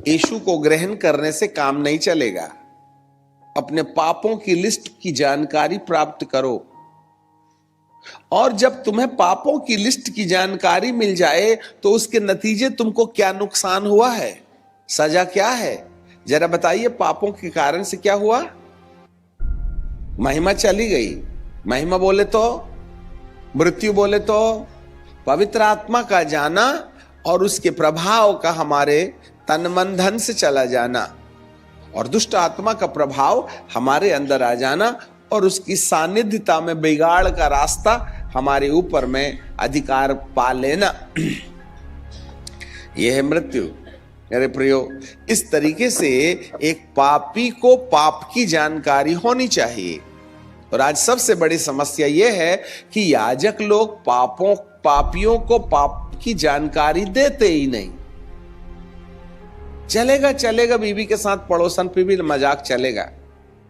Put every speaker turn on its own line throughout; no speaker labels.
यीशु को ग्रहण करने से काम नहीं चलेगा। अपने पापों की लिस्ट की जानकारी प्राप्त करो, और जब तुम्हें पापों की लिस्ट की जानकारी मिल जाए तो उसके नतीजे तुमको क्या नुकसान हुआ है, सजा क्या है, जरा बताइए। पापों के कारण से क्या हुआ? महिमा चली गई। महिमा बोले तो, मृत्यु बोले तो, पवित्र आत्मा का जाना और उसके प्रभाव का हमारे तन मन धन से चला जाना, और दुष्ट आत्मा का प्रभाव हमारे अंदर आ जाना, और उसकी सानिध्यता में बिगाड़ का रास्ता हमारे ऊपर में अधिकार पा लेना, यह है मृत्यु। मेरे प्रियो, इस तरीके से एक पापी को पाप की जानकारी होनी चाहिए। और आज सबसे बड़ी समस्या यह है कि याजक लोग पापियों को पाप की जानकारी देते ही नहीं। चलेगा बीवी के साथ पड़ोसन पे भी मजाक चलेगा,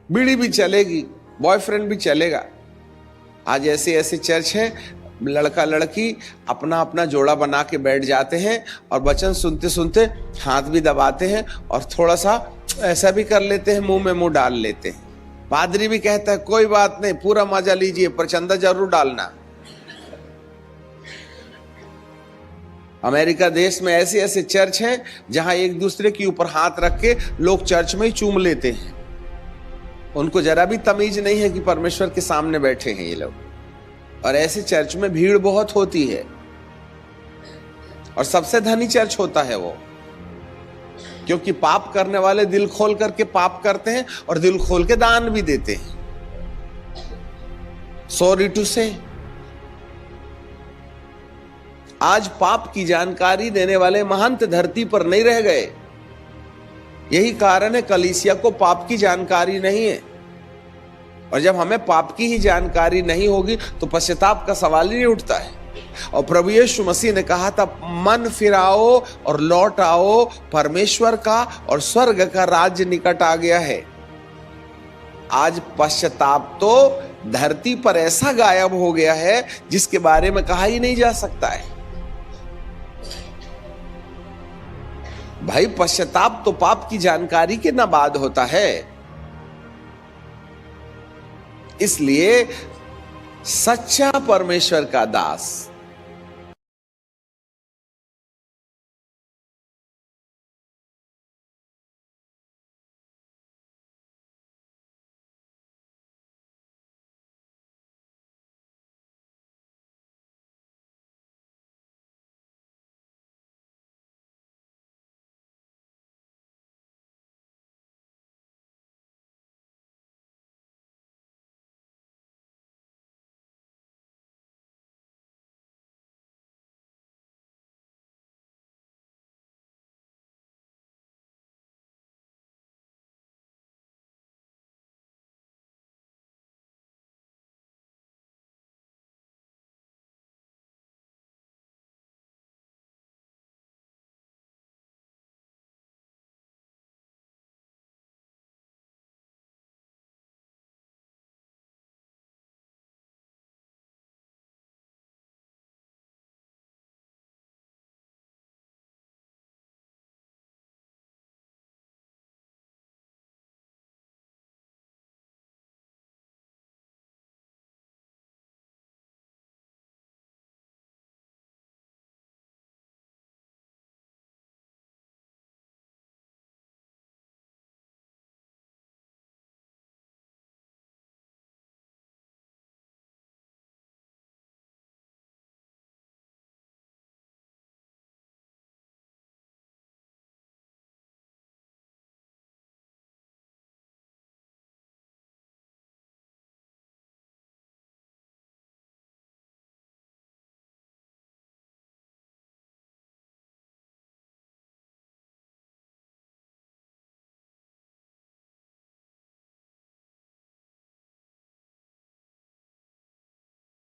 बीड़ी भी चलेगी, बॉयफ्रेंड भी चलेगा। आज ऐसे ऐसे चर्च है, लड़का लड़की अपना अपना जोड़ा बना के बैठ जाते हैं और वचन सुनते सुनते हाथ भी दबाते हैं और थोड़ा सा ऐसा भी कर लेते हैं, मुंह में मुंह डाल लेते हैं। पादरी भी कहता है कोई बात नहीं, पूरा मजा लीजिए, पर चंदा जरूर डालना। अमेरिका देश में ऐसे ऐसे चर्च हैं जहां एक दूसरे के ऊपर हाथ रख के लोग चर्च में ही चूम लेते हैं। उनको जरा भी तमीज नहीं है कि परमेश्वर के सामने बैठे हैं ये लोग। और ऐसे चर्च में भीड़ बहुत होती है, और सबसे धनी चर्च होता है वो, क्योंकि पाप करने वाले दिल खोल करके पाप करते हैं और दिल खोल के दान भी देते हैं। सॉरी टू से, आज पाप की जानकारी देने वाले महंत धरती पर नहीं रह गए। यही कारण है कलीसिया को पाप की जानकारी नहीं है। और जब हमें पाप की ही जानकारी नहीं होगी तो पश्चाताप का सवाल ही नहीं उठता है। और प्रभु यीशु मसीह ने कहा था, मन फिराओ और लौट आओ, परमेश्वर का और स्वर्ग का राज्य निकट आ गया है। आज पश्चाताप तो धरती पर ऐसा गायब हो गया है जिसके बारे में कहा ही नहीं जा सकता है। भाई, पश्चाताप तो पाप की जानकारी के ना बाद होता है। इसलिए सच्चा परमेश्वर का दास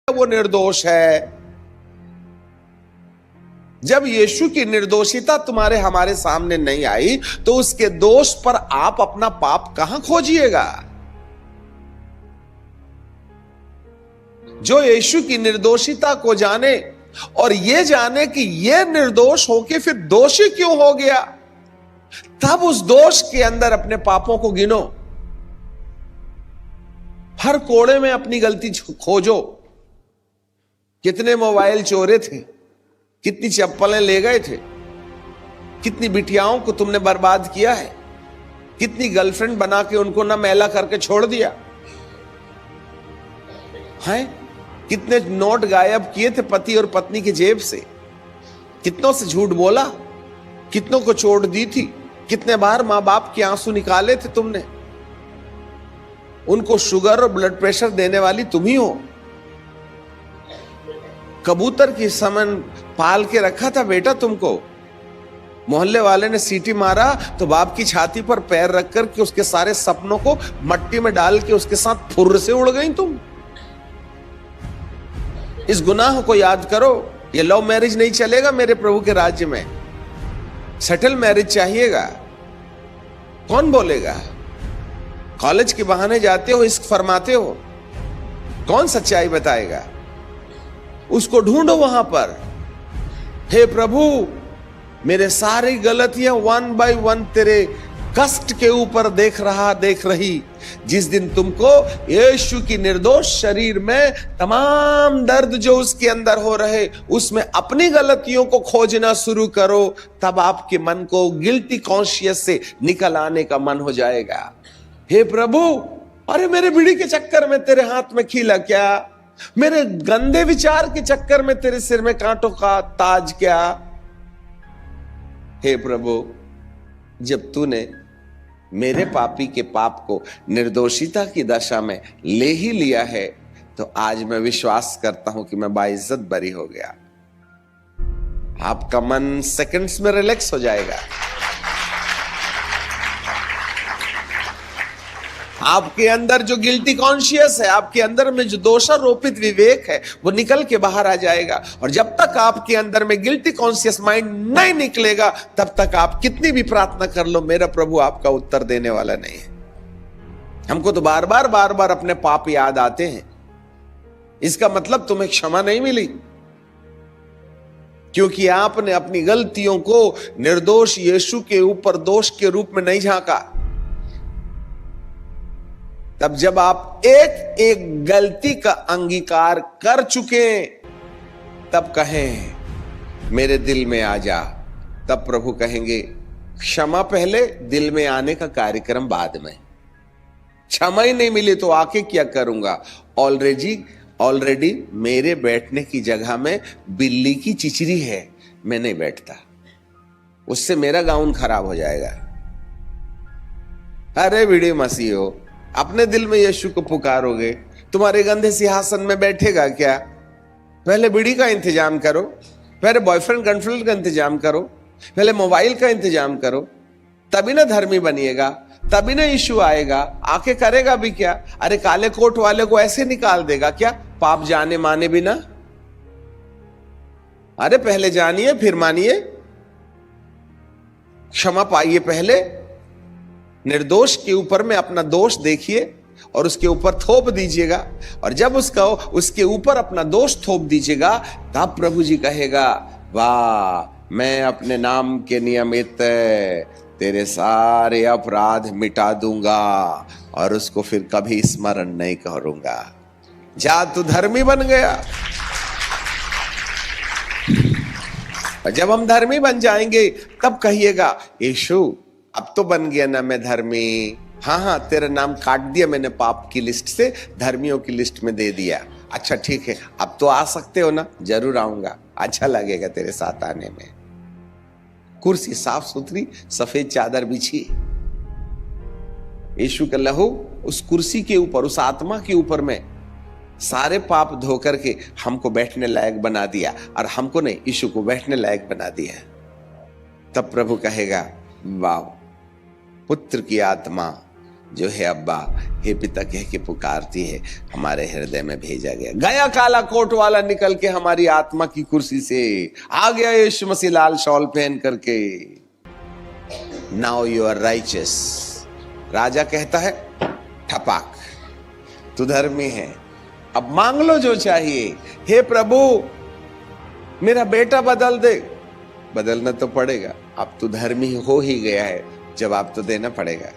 वो निर्दोष है। जब यीशु की निर्दोषिता तुम्हारे हमारे सामने नहीं आई तो उसके दोष पर आप अपना पाप कहां खोजिएगा? जो यीशु की निर्दोषिता को जाने और यह जाने कि यह निर्दोष होके फिर दोषी क्यों हो गया, तब उस दोष के अंदर अपने पापों को गिनो, हर कोड़े में अपनी गलती खोजो। कितने मोबाइल चोरे थे, कितनी चप्पलें ले गए थे, कितनी बिटियाओं को तुमने बर्बाद किया है, कितनी गर्लफ्रेंड बना के उनको ना मैला करके छोड़ दिया है, कितने नोट गायब किए थे पति और पत्नी की जेब से, कितनों से झूठ बोला, कितनों को चोट दी थी, कितने बार मां बाप के आंसू निकाले थे तुमने। उनको शुगर और ब्लड प्रेशर देने वाली तुम ही हो। कबूतर की समन पाल के रखा था बेटा तुमको, मोहल्ले वाले ने सीटी मारा तो बाप की छाती पर पैर रख कर के उसके सारे सपनों को मट्टी में डाल के उसके साथ फुर्र से उड़ गई तुम। इस गुनाह को याद करो। ये लव मैरिज नहीं चलेगा मेरे प्रभु के राज्य में, सेटल मैरिज चाहिएगा। कौन बोलेगा? कॉलेज के बहाने जाते हो, इश्क फरमाते हो, कौन सच्चाई बताएगा? उसको ढूंढो वहां पर। हे प्रभु, मेरे सारी गलतियां वन बाय वन तेरे कष्ट के ऊपर देख रही। जिस दिन तुमको यीशु की निर्दोष शरीर में तमाम दर्द जो उसके अंदर हो रहे, उसमें अपनी गलतियों को खोजना शुरू करो, तब आपके मन को गिल्टी कॉन्शियस से निकल आने का मन हो जाएगा। हे प्रभु, अरे मेरे बीड़ी के चक्कर में तेरे हाथ में खीला क्या? मेरे गंदे विचार के चक्कर में तेरे सिर में कांटों का ताज क्या? हे प्रभु, जब तूने मेरे पापी के पाप को निर्दोषिता की दशा में ले ही लिया है, तो आज मैं विश्वास करता हूं कि मैं बाइज्जत बरी हो गया। आपका मन सेकंड्स में रिलैक्स हो जाएगा। आपके अंदर जो गिल्टी कॉन्शियस है, आपके अंदर में जो दोषारोपित विवेक है, वो निकल के बाहर आ जाएगा। और जब तक आपके अंदर में गिल्टी कॉन्शियस माइंड नहीं निकलेगा, तब तक आप कितनी भी प्रार्थना कर लो, मेरा प्रभु आपका उत्तर देने वाला नहीं है। हमको तो बार बार अपने पाप याद आते हैं। इसका मतलब तुम्हें क्षमा नहीं मिली, क्योंकि आपने अपनी गलतियों को निर्दोष यीशु के ऊपर दोष के रूप में नहीं झांका। तब जब आप एक एक गलती का अंगीकार कर चुके, तब कहें मेरे दिल में आ जा, तब प्रभु कहेंगे क्षमा पहले, दिल में आने का कार्यक्रम बाद में। क्षमा ही नहीं मिली तो आके क्या करूंगा? ऑलरेडी मेरे बैठने की जगह में बिल्ली की चिचरी है, मैं नहीं बैठता, उससे मेरा गाउन खराब हो जाएगा। अरे बीड़ी मसीह हो, अपने दिल में यीशु को पुकारोगे, तुम्हारे गंदे सिंहासन में बैठेगा क्या? पहले बीड़ी का इंतजाम करो, पहले बॉयफ्रेंड गर्लफ्रेंड का इंतजाम करो, पहले मोबाइल का इंतजाम करो, तभी ना धर्मी बनिएगा, तभी ना यीशु आएगा। आके करेगा भी क्या? अरे काले कोट वाले को ऐसे निकाल देगा क्या, पाप जाने माने बिना? अरे पहले जानिए फिर मानिए, क्षमा पाइए पहले, निर्दोष के ऊपर में अपना दोष देखिए और उसके ऊपर थोप दीजिएगा। और जब उसके ऊपर अपना दोष थोप दीजिएगा, तब प्रभु जी कहेगा, वाह, मैं अपने नाम के नियमित तेरे सारे अपराध मिटा दूंगा और उसको फिर कभी स्मरण नहीं करूंगा। जा, तू धर्मी बन गया। और जब हम धर्मी बन जाएंगे, तब कहिएगा, यीशु अब तो बन गया ना मैं धर्मी। हाँ, तेरा नाम काट दिया मैंने, पाप की लिस्ट से धर्मियों की लिस्ट में दे दिया। अच्छा ठीक है, अब तो आ सकते हो ना? जरूर आऊंगा, अच्छा लगेगा तेरे साथ आने में। कुर्सी साफ सुथरी, सफेद चादर बिछी, यीशु का लहू उस कुर्सी के ऊपर, उस आत्मा के ऊपर में सारे पाप धो करके हमको बैठने लायक बना दिया, और हमको नहीं, यीशु को बैठने लायक बना दिया। तब प्रभु कहेगा, वाह, पुत्र की आत्मा जो है अब्बा, हे पिता कह के पुकारती है, हमारे हृदय में भेजा गया काला कोट वाला निकल के हमारी आत्मा की कुर्सी से आ गया यीशु मसीह लाल शॉल पहन करके। Now you are righteous. राजा कहता है, ठपाक, तू धर्मी है, अब मांग लो जो चाहिए। हे प्रभु, मेरा बेटा बदल दे, बदलना तो पड़ेगा। अब तो धर्मी हो ही गया है, जवाब तो देना पड़ेगा।